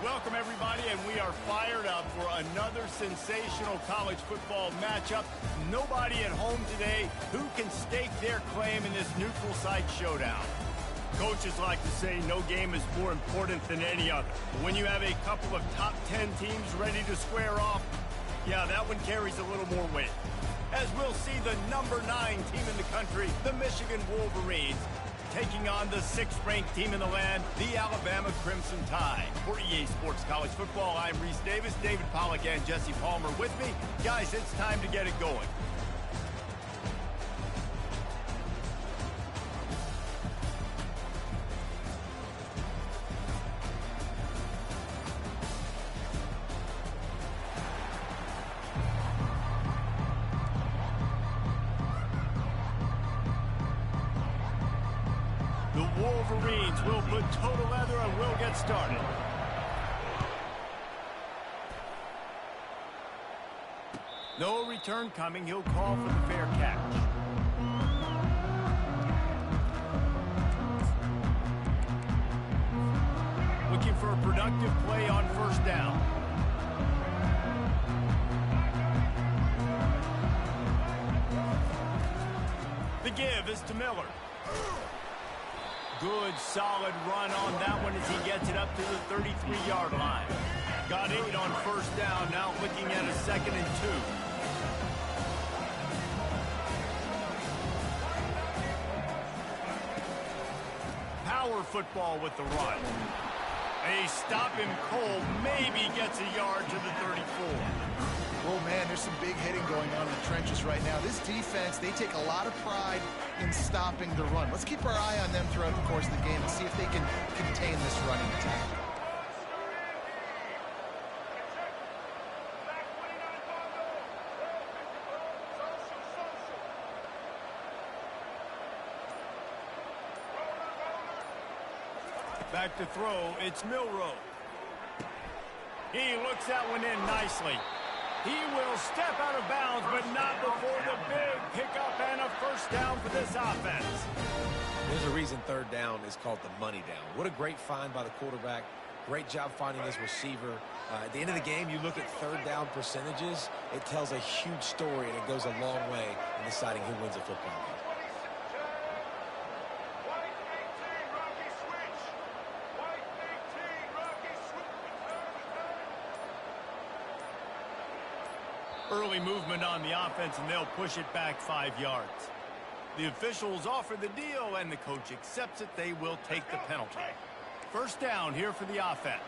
Welcome, everybody, and we are fired up for another sensational college football matchup. Nobody at home today who can stake their claim in this neutral site showdown. Coaches like to say no game is more important than any other. But when you have a couple of top 10 teams ready to square off, yeah, that one carries a little more weight. As we'll see the number 9 team in the country, the Michigan Wolverines, taking on the 6th-ranked team in the land, the Alabama Crimson Tide. For EA Sports College Football, I'm Reese Davis, David Pollack, and Jesse Palmer with me. Guys, it's time to get it going. The Wolverines will put total leather and we'll get started. No return coming. He'll call for the fair catch. Looking for a productive play on first down. The give is to Miller. Good, solid run on that one as he gets it up to the 33-yard line. Got 8 on first down, now looking at a 2nd and 2. Power football with the run. They stop him cold, maybe gets a yard to the 34. Oh, man, there's some big hitting going on in the trenches right now. This defense, they take a lot of pride in stopping the run. Let's keep our eye on them throughout the course of the game and see if they can contain this running attack. Back to throw, it's Milroe. He looks that one in nicely. He will step out of bounds, but not before the big pickup and a first down for this offense. There's a reason third down is called the money down. What a great find by the quarterback. Great job finding his receiver. At the end of the game, you look at third down percentages. It tells a huge story, and it goes a long way in deciding who wins a football game. Early movement on the offense, and they'll push it back 5 yards. The officials offer the deal, and the coach accepts it. They will take the penalty. First down here for the offense.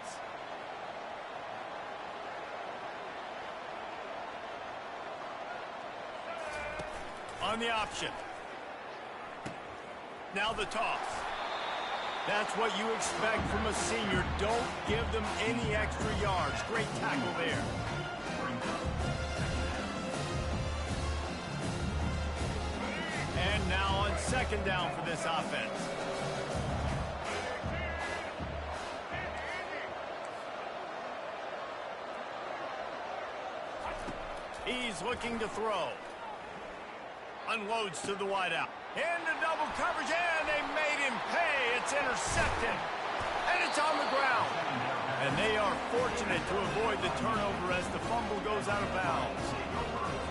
On the option. Now the toss. That's what you expect from a senior. Don't give them any extra yards. Great tackle there. And now on second down for this offense. He's looking to throw. Unloads to the wideout. Into double coverage, and they made him pay. It's intercepted. And it's on the ground. And they are fortunate to avoid the turnover as the fumble goes out of bounds.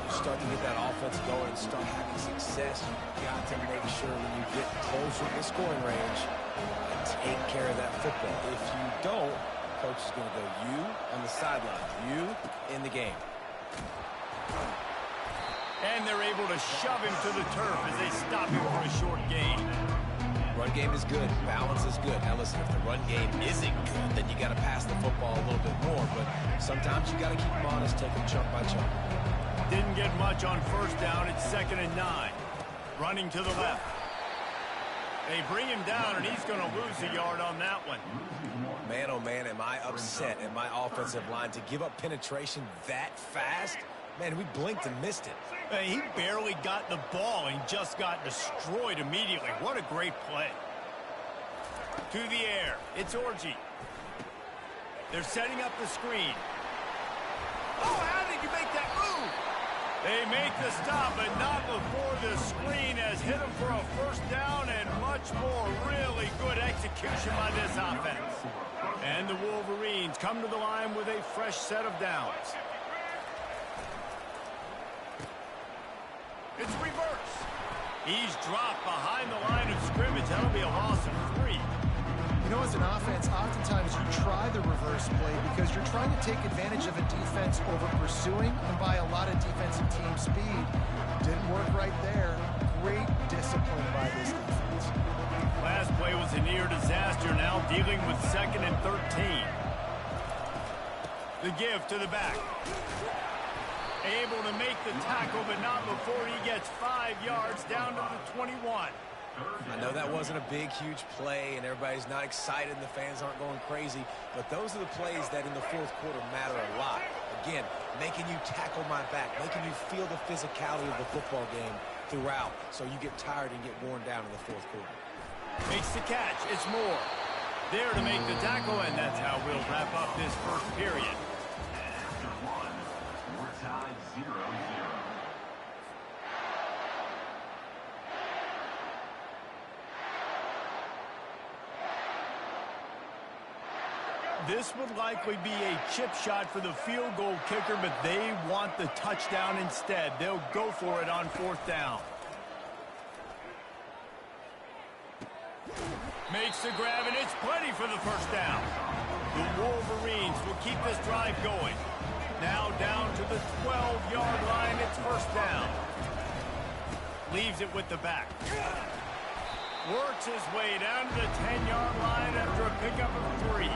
Start to get that offense going and start having success. You got to make sure when you get closer to the scoring range, you take care of that football. If you don't, coach is going to go you on the sideline, you in the game. And they're able to shove him to the turf as they stop him for a short gain. Run game is good. Balance is good. Now listen, if the run game isn't good, then you got to pass the football a little bit more. But sometimes you got to keep them honest, take them chunk by chunk. Didn't get much on first down. It's 2nd and 9. Running to the left. They bring him down, and he's going to lose a yard on that one. Man, oh man, am I upset at my offensive line to give up penetration that fast? Man, we blinked and missed it. He barely got the ball and just got destroyed immediately. What a great play. To the air. It's Orji. They're setting up the screen. Oh, how did you make that move? They make the stop, but not before the screen has hit them for a first down and much more. Really good execution by this offense. And the Wolverines come to the line with a fresh set of downs. It's reverse. He's dropped behind the line of scrimmage. That'll be a loss of 3. You know, as an offense, oftentimes you try the reverse play because you're trying to take advantage of a defense over pursuing and by a lot of defensive team speed. Didn't work right there. Great discipline by this defense. Last play was a near disaster, now dealing with 2nd and 13. The give to the back. Able to make the tackle, but not before he gets 5 yards down to the 21. I know that wasn't a big, huge play, and everybody's not excited, and the fans aren't going crazy, but those are the plays that in the fourth quarter matter a lot. Again, making you tackle my back, making you feel the physicality of the football game throughout, so you get tired and get worn down in the fourth quarter. Makes the catch. It's Moore. There to make the tackle, and that's how we'll wrap up this first period. After 1, we're tied 0-0. This would likely be a chip shot for the field goal kicker, but they want the touchdown instead. They'll go for it on 4th down. Makes the grab, and it's plenty for the first down. The Wolverines will keep this drive going. Now down to the 12-yard line. It's 1st down. Leaves it with the back. Works his way down to the 10-yard line after a pickup of 3.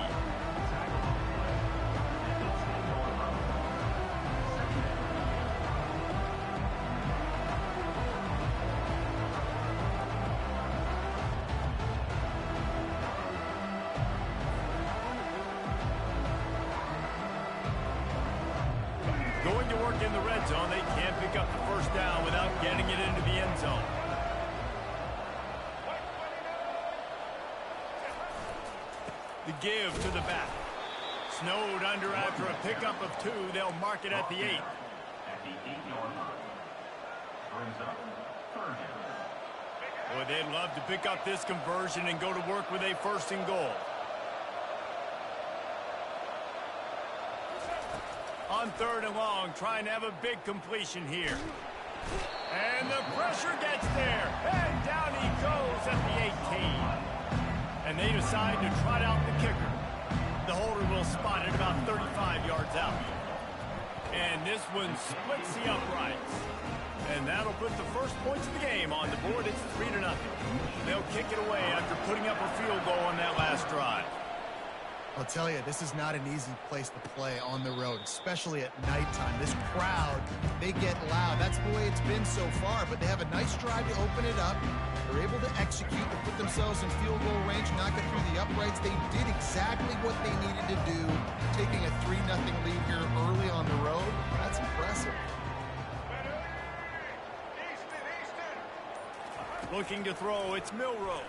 Going to work in the red zone. They can't pick up the first down without getting it into the end zone. The give to the back. Snowed under after a pickup of 2. They'll mark it at the 8. At the 8-yard line. Brings up 3rd down. Boy, they'd love to pick up this conversion and go to work with a 1st and goal. On 3rd and long, trying to have a big completion here. And the pressure gets there. And down he goes at the 18. And they decide to trot out the kicker. The holder will spot it about 35 yards out. And this one splits the uprights. And that'll put the first points of the game on the board. It's 3-0. They'll kick it away after putting up a field goal on that last drive. I'll tell you, this is not an easy place to play on the road, especially at nighttime. This crowd, they get loud. That's the way it's been so far, but they have a nice drive to open it up. They're able to execute and put themselves in field goal range, knock it through the uprights. They did exactly what they needed to do, taking a 3-0 lead here early on the road. That's impressive. Looking to throw, it's Milrow.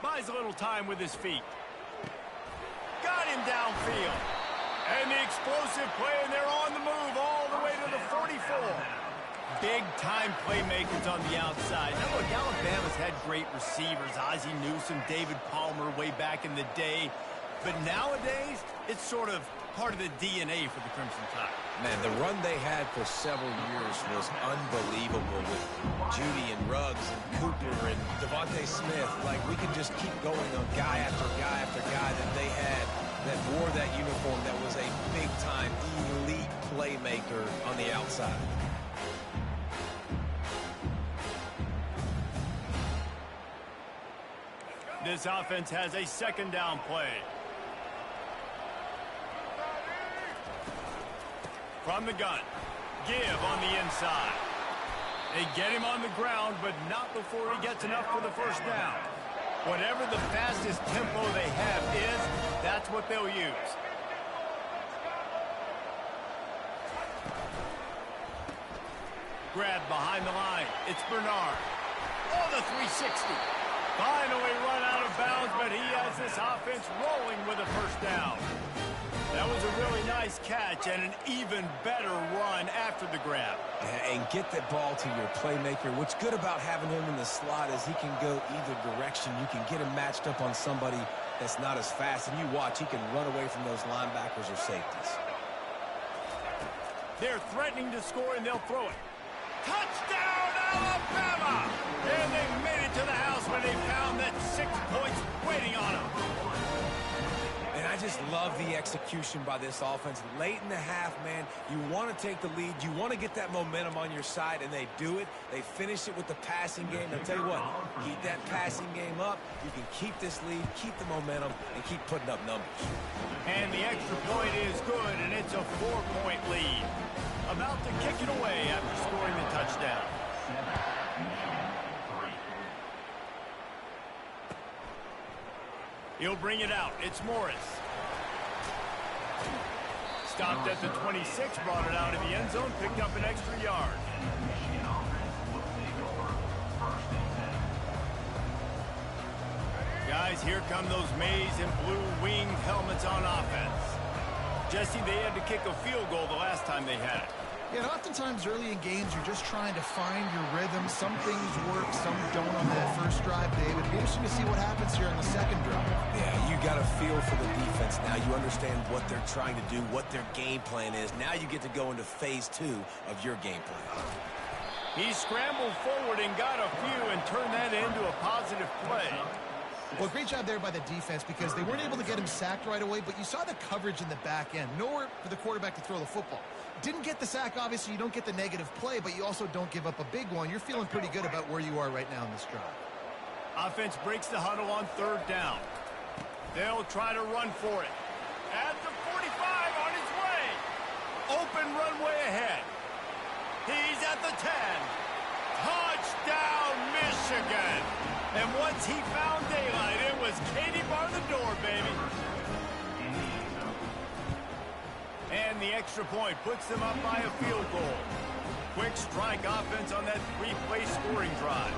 Buys a little time with his feet. Got him downfield. And the explosive play, and they're on the move all the way to the 44. Big-time playmakers on the outside. Now, look, Alabama's had great receivers. Ozzie Newsome, David Palmer way back in the day. But nowadays, it's sort of part of the DNA for the Crimson Tide. Man, the run they had for several years was unbelievable with Judy and Ruggs and Cooper and Devontae Smith. Like, we could just keep going on guy after guy after guy that they had that wore that uniform that was a big-time elite playmaker on the outside. This offense has a 2nd down play. From the gun. Give on the inside. They get him on the ground, but not before he gets enough for the first down. Whatever the fastest tempo they have is, that's what they'll use. Grab behind the line. It's Bernard. Oh, the 360. Finally run out of bounds, but he has this offense rolling with a first down. That was a really nice catch and an even better run after the grab. And get that ball to your playmaker. What's good about having him in the slot is he can go either direction. You can get him matched up on somebody that's not as fast, and you watch, he can run away from those linebackers or safeties. They're threatening to score, and they'll throw it. Touchdown, Alabama! And they made it to the house when they found that 6 points waiting on them. And I just love the execution by this offense. Late in the half, man, you want to take the lead. You want to get that momentum on your side, and they do it. They finish it with the passing game. I'll tell you what, keep that passing game up. You can keep this lead, keep the momentum, and keep putting up numbers. And the extra point is good, and it's a 4-point lead. About to kick it away after scoring the touchdown. He'll bring it out. It's Morris. Stopped at the 26, brought it out of the end zone, picked up an extra yard. Guys, here come those maize and blue winged helmets on offense. Jesse, they had to kick a field goal the last time they had it. Yeah, and oftentimes early in games, you're just trying to find your rhythm. Some things work, some don't on that first drive, David. It'll be interesting to see what happens here on the second drive. Yeah, you got a feel for the defense now. You understand what they're trying to do, what their game plan is. Now you get to go into phase 2 of your game plan. He scrambled forward and got a few and turned that into a positive play. Well, great job there by the defense because they weren't able to get him sacked right away, but you saw the coverage in the back end. Nowhere for the quarterback to throw the football. Didn't get the sack, obviously. You don't get the negative play, but you also don't give up a big one. You're feeling pretty good about where you are right now in this drive. Offense breaks the huddle on third down. They'll try to run for it. At the 45 on his way. Open runway ahead. He's at the 10. Touchdown, Michigan. And once he found daylight, it was Katie bar the door, baby. And the extra point puts them up by a field goal. Quick strike offense on that 3-play scoring drive.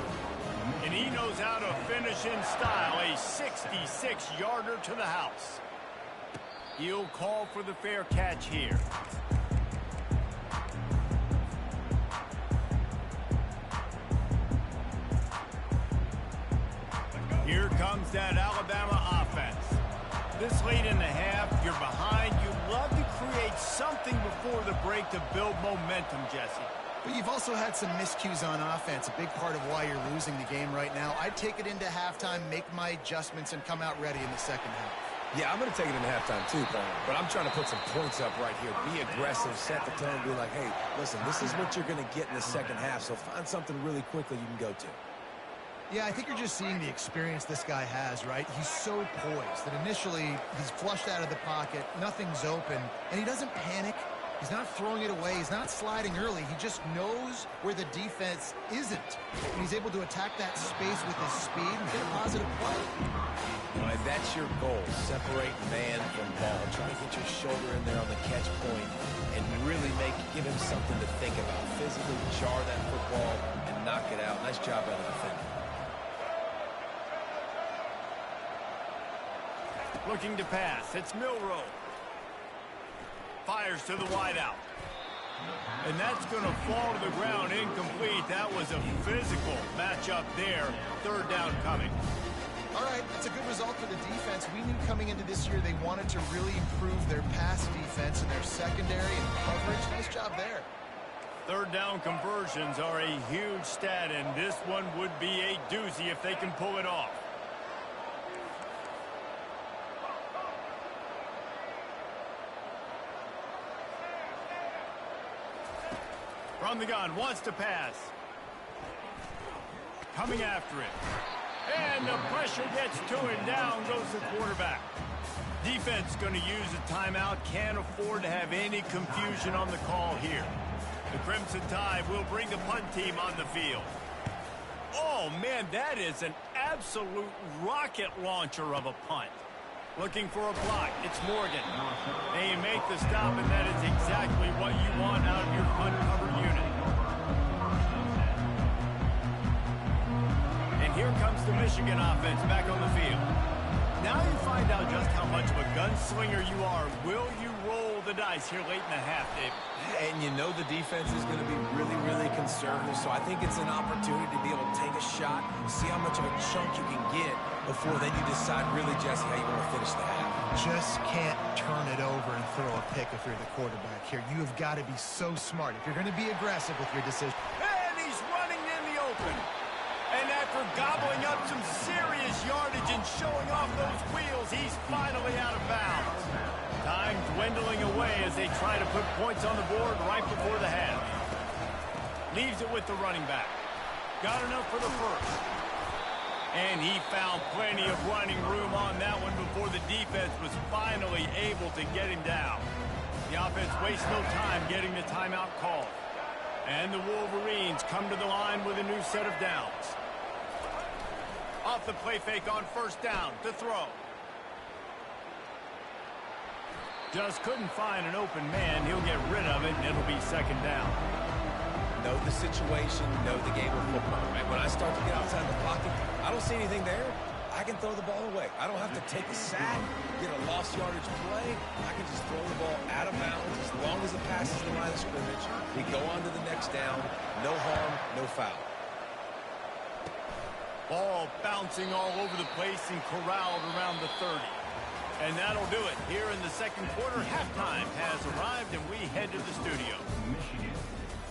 And he knows how to finish in style, a 66-yarder to the house. He'll call for the fair catch here. Here comes that Alabama offense. This late in the half, you're behind. You love to create something before the break to build momentum, Jesse. But you've also had some miscues on offense, a big part of why you're losing the game right now. I'd take it into halftime, make my adjustments, and come out ready in the second half. Yeah, I'm going to take it into halftime too, Paul. But I'm trying to put some points up right here. Be aggressive, set the tone, be like, hey, listen, this is what you're going to get in the second half, so find something really quickly you can go to. Yeah, I think you're just seeing the experience this guy has, right? He's so poised that initially he's flushed out of the pocket, nothing's open, and he doesn't panic. He's not throwing it away. He's not sliding early. He just knows where the defense isn't. And he's able to attack that space with his speed and get a positive play. Right, that's your goal. Separate man from ball. Try to get your shoulder in there on the catch point and really give him something to think about. Physically jar that football and knock it out. Nice job by the defender. Looking to pass. It's Milroe. Fires to the wideout. And that's going to fall to the ground incomplete. That was a physical matchup there. Third down coming. All right, that's a good result for the defense. We knew coming into this year they wanted to really improve their pass defense and their secondary and coverage. Nice job there. Third down conversions are a huge stat, and this one would be a doozy if they can pull it off. From the gun, wants to pass. Coming after it. And the pressure gets to him. Down goes the quarterback. Defense going to use a timeout. Can't afford to have any confusion on the call here. The Crimson Tide will bring the punt team on the field. Oh, man, that is an absolute rocket launcher of a punt. Looking for a block. It's Morgan. They make the stop, and that is exactly what you want out of your punt cover unit. And here comes the Michigan offense back on the field. Now you find out just how much of a gunslinger you are. Will you roll the dice here late in the half, Dave. And you know the defense is going to be really, really conservative, so I think it's an opportunity to be able to take a shot, see how much of a chunk you can get before then you decide really, Jesse, how you want to finish the half. Just can't turn it over and throw a pick if you're the quarterback here. You have got to be so smart if you're going to be aggressive with your decision. And he's running in the open. And after gobbling up some serious yardage and showing off those wheels, he's finally out of bounds. Time dwindling away as they try to put points on the board right before the half. Leaves it with the running back. Got enough for the first. And he found plenty of running room on that one before the defense was finally able to get him down. The offense wastes no time getting the timeout called. And the Wolverines come to the line with a new set of downs. Off the play fake on first down to throw. Just couldn't find an open man. He'll get rid of it, and it'll be second down. Know the situation, know the game of football, right? When I start to get outside the pocket, I don't see anything there. I can throw the ball away. I don't have to take a sack, get a lost yardage play. I can just throw the ball out of bounds as long as it passes the line of scrimmage. We go on to the next down. No harm, no foul. Ball bouncing all over the place and corralled around the 30. And that'll do it. Here in the second quarter, halftime has arrived, and we head to the studio. Michigan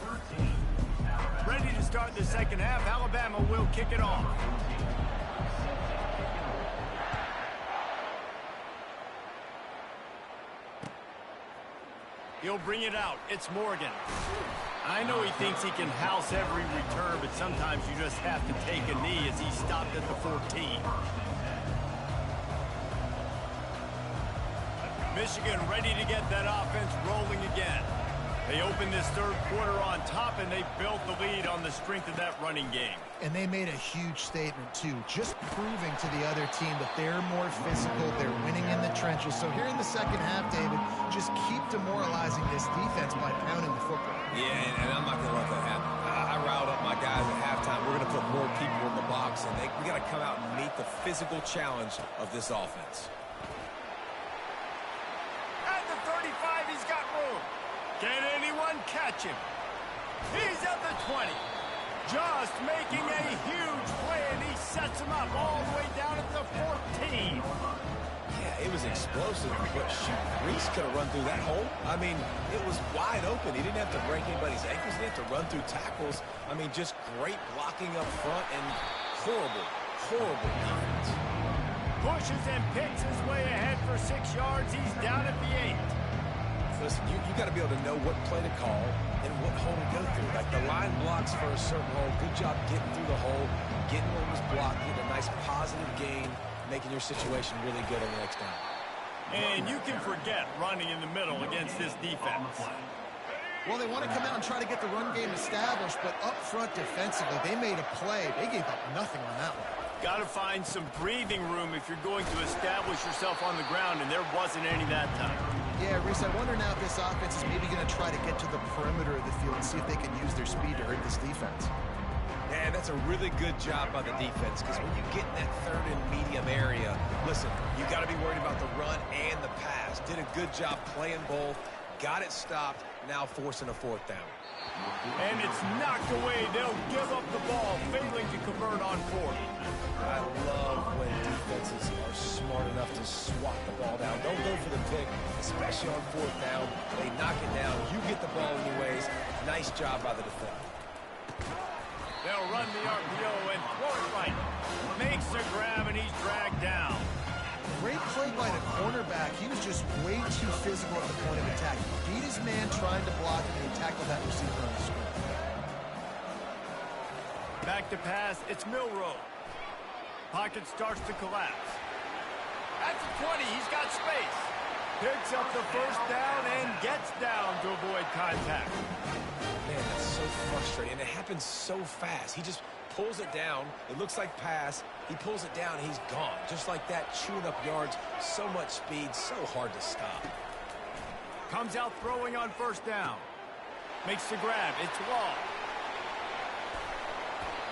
13. Ready to start the second half. Alabama will kick it off. He'll bring it out. It's Morgan. I know he thinks he can house every return, but sometimes you just have to take a knee as he stopped at the 14. Michigan ready to get that offense rolling again. They opened this third quarter on top, and they built the lead on the strength of that running game. And they made a huge statement, too, just proving to the other team that they're more physical, they're winning in the trenches. So here in the second half, David, just keep demoralizing this defense by pounding the football. Yeah, and I'm not going to let that happen. I riled up my guys at halftime. We're going to put more people in the box, and we got to come out and meet the physical challenge of this offense. At the 35, he's got room. Can anyone catch him? He's at the 20. Just making a huge play, and he sets him up all the way down at the 14. Yeah, it was explosive, but shoot, Reese could have run through that hole. I mean, it was wide open. He didn't have to break anybody's ankles. He didn't have to run through tackles. I mean, just great blocking up front and horrible, horrible defense. Pushes and picks his way ahead for 6 yards. He's down at the 8. Listen, you got to be able to know what play to call and what hole to go through. Like the line blocks for a certain hole. Good job getting through the hole, getting what was blocked, getting a nice positive gain, making your situation really good on the next down. And you can forget running in the middle against this defense. Well, they want to come out and try to get the run game established, but up front defensively, they made a play. They gave up nothing on that one. Got to find some breathing room if you're going to establish yourself on the ground, and there wasn't any that time. Yeah, Reese, I wonder now if this offense is maybe going to try to get to the perimeter of the field and see if they can use their speed to hurt this defense. Yeah, that's a really good job by the defense, because when you get in that third and medium area, listen, you got to be worried about the run and the pass. Did a good job playing both, got it stopped, now forcing a fourth down. And it's knocked away. They'll give up the ball, failing to convert on fourth. I love when defenses are smart enough to swat the ball down. Don't go for the pick, especially on fourth down. They knock it down. You get the ball anyways. Nice job by the defender. They'll run the RPO and throw it right. Makes the grab, and he's dragged down. Great play by the cornerback. He was just way too physical at the point of attack. He beat his man trying to block, and he tackled that receiver on the screen. Back to pass. It's Milroe. Pocket starts to collapse. At the 20, he's got space. Picks up the first down and gets down to avoid contact. Man, that's so frustrating. And it happens so fast. He just pulls it down. It looks like pass. He pulls it down, and he's gone. Just like that, chewing up yards. So much speed, so hard to stop. Comes out throwing on first down. Makes the grab. It's Law.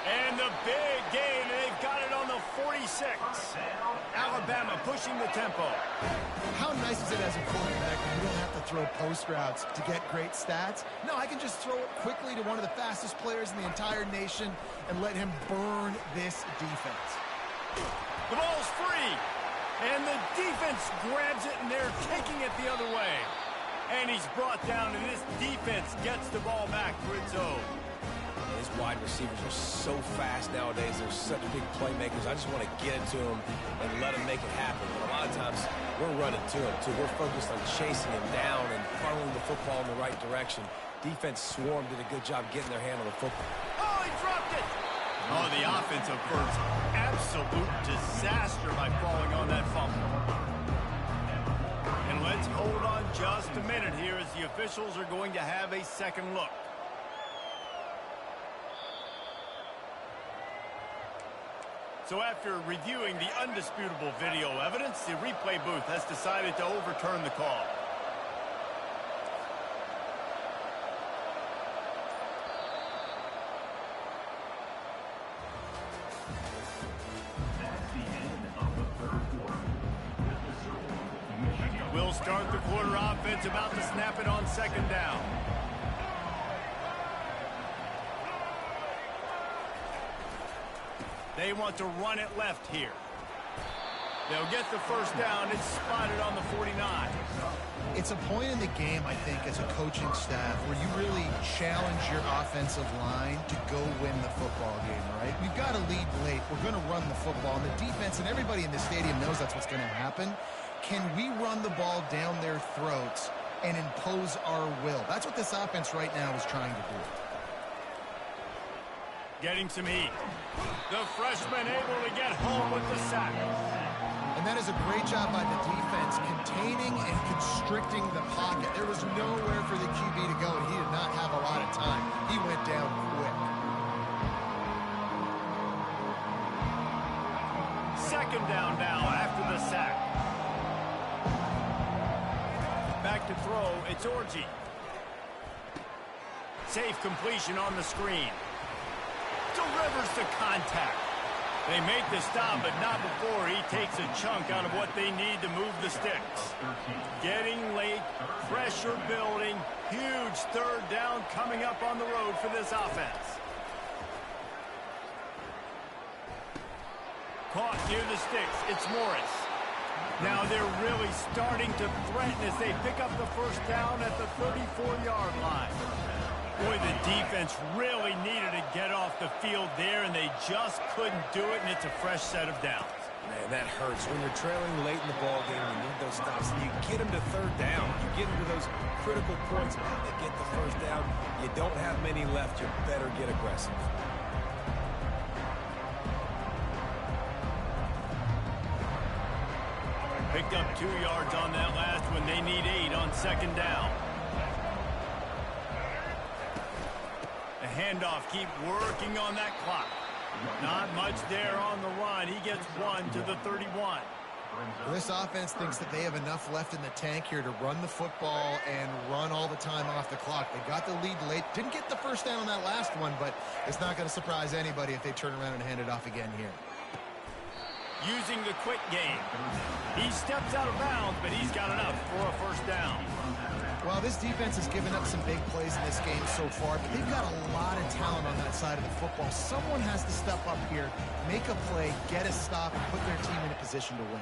And the big gain, and they've got it on the 46. Alabama Alabama pushing the tempo. How nice is it as a quarterback when you don't have to throw post routes to get great stats? No, I can just throw it quickly to one of the fastest players in the entire nation and let him burn this defense. The ball's free, and the defense grabs it, and they're taking it the other way. And he's brought down, and this defense gets the ball back for its own. These wide receivers are so fast nowadays. They're such big playmakers. I just want to get it to them and let them make it happen. But a lot of times, we're running to them, too. We're focused on chasing him down and funneling the football in the right direction. Defense swarmed, did a good job getting their hand on the football. Oh, he dropped it! Oh, the offensive first. Absolute disaster by falling on that fumble. And let's hold on just a minute here as the officials are going to have a second look. So after reviewing the undisputable video evidence, the replay booth has decided to overturn the call. We'll start the quarter offense, about to snap it on second down. They want to run it left here. They'll get the first down. It's spotted on the 49. It's a point in the game, I think, as a coaching staff where you really challenge your offensive line to go win the football game, right? We've got to lead late. We're going to run the football. And the defense and everybody in the stadium knows that's what's going to happen. Can we run the ball down their throats and impose our will? That's what this offense right now is trying to do. Getting some heat. The freshman able to get home with the sack. And that is a great job by the defense, containing and constricting the pocket. There was nowhere for the QB to go, and he did not have a lot of time. He went down quick. Second down now after the sack. Back to throw, it's Orji. Safe completion on the screen. Delivers the contact. They make the stop, but not before he takes a chunk out of what they need to move the sticks. Getting late, pressure building, huge third down coming up on the road for this offense. Caught near the sticks, it's Morris. Now they're really starting to threaten as they pick up the first down at the 34-yard line. Boy, the defense really needed to get off the field there, and they just couldn't do it, and it's a fresh set of downs. Man, that hurts. When you're trailing late in the ball game, you need those stops. You get them to third down. You get them to those critical points to get the first down. You don't have many left. You better get aggressive. Picked up 2 yards on that last one. They need 8 on second down. The handoff, keep working on that clock. Not much there on the run. He gets 1 to the 31. This offense thinks that they have enough left in the tank here to run the football and run all the time off the clock. They got the lead late. Didn't get the first down on that last one, but it's not going to surprise anybody if they turn around and hand it off again here. Using the quick game. He steps out of bounds, but he's got enough for a first down. Well, this defense has given up some big plays in this game so far, but they've got a lot of talent on that side of the football. Someone has to step up here, make a play, get a stop, and put their team in a position to win.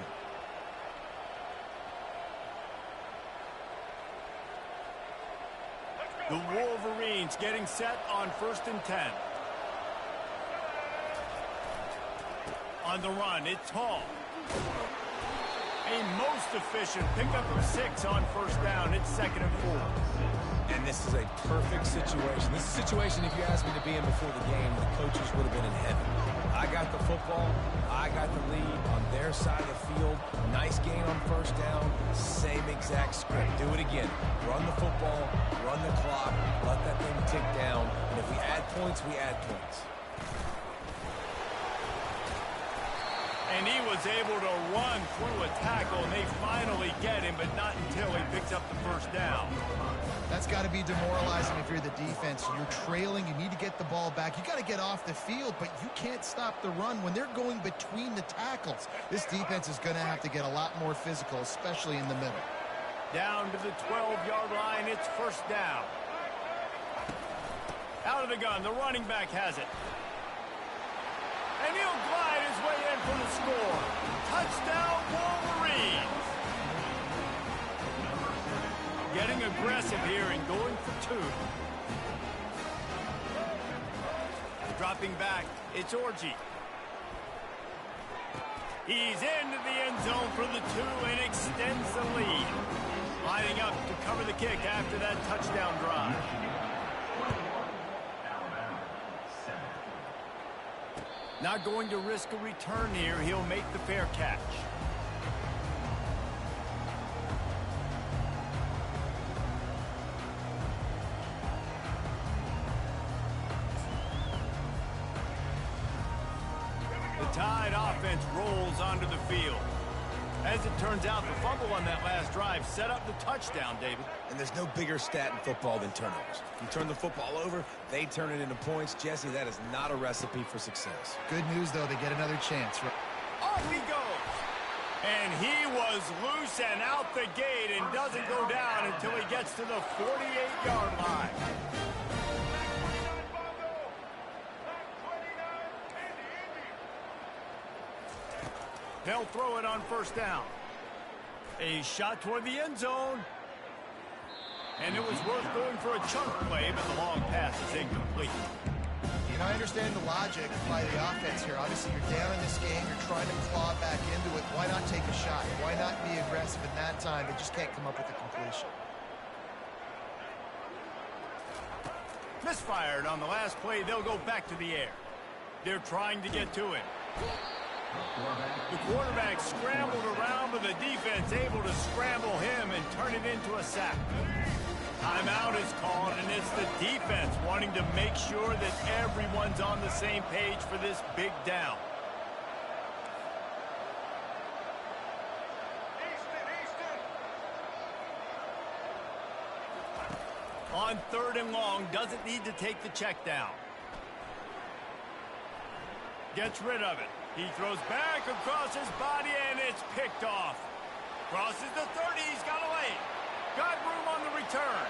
The Wolverines getting set on 1st and 10. On the run, it's Hall. A most efficient pickup of 6 on first down. It's 2nd and 4. And this is a perfect situation. This is a situation, if you asked me to be in before the game, the coaches would have been in heaven. I got the football. I got the lead on their side of the field. Nice gain on first down. Same exact script. Do it again. Run the football. Run the clock. Let that thing tick down. And if we add points, we add points. And he was able to run through a tackle, and they finally get him, but not until he picks up the first down. That's got to be demoralizing if you're the defense. You're trailing. You need to get the ball back. You got to get off the field, but you can't stop the run when they're going between the tackles. This defense is going to have to get a lot more physical, especially in the middle. Down to the 12-yard line. It's first down. Out of the gun. The running back has it. And he'll glide his way in for the score. Touchdown, Wolverines. Getting aggressive here and going for two. Dropping back, it's Orji. He's into the end zone for the two and extends the lead. Lining up to cover the kick after that touchdown drive. Not going to risk a return here. He'll make the fair catch. The Tide offense rolls onto the field. As it turns out, the fumble on that last drive set up the touchdown, David. And there's no bigger stat in football than turnovers. If you turn the football over, they turn it into points. Jesse, that is not a recipe for success. Good news, though, they get another chance. Off he goes. And he was loose and out the gate and doesn't go down until he gets to the 48-yard line. They'll throw it on first down. A shot toward the end zone. And it was worth going for a chunk play, but the long pass is incomplete. You know, I understand the logic by the offense here. Obviously, you're down in this game. You're trying to claw back into it. Why not take a shot? Why not be aggressive in that time? They just can't come up with a completion. Misfired on the last play. They'll go back to the air. They're trying to get to it. The quarterback scrambled around, but the defense able to scramble him and turn it into a sack. Timeout is called, and it's the defense wanting to make sure that everyone's on the same page for this big down. On third and long, doesn't need to take the check down. Gets rid of it. He throws back across his body, and it's picked off. Crosses the 30. He's got a lane. Got room on the return.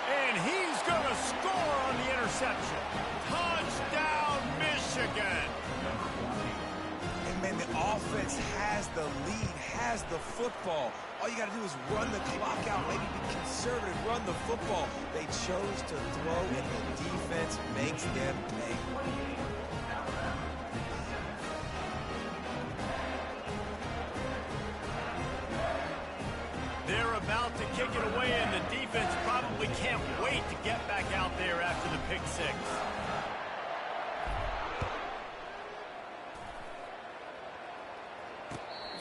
And he's going to score on the interception. Touchdown, Michigan. And, man, the offense has the lead, has the football. All you got to do is run the clock out, maybe be conservative, run the football. They chose to throw, and the defense makes them pay. They're about to kick it away, and the defense probably can't wait to get back out there after the pick six.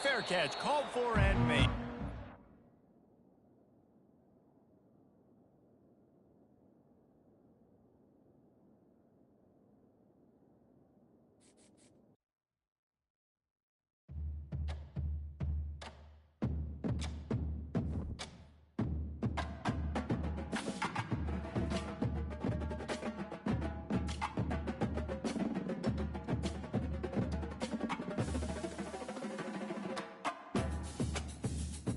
Fair catch called for and made.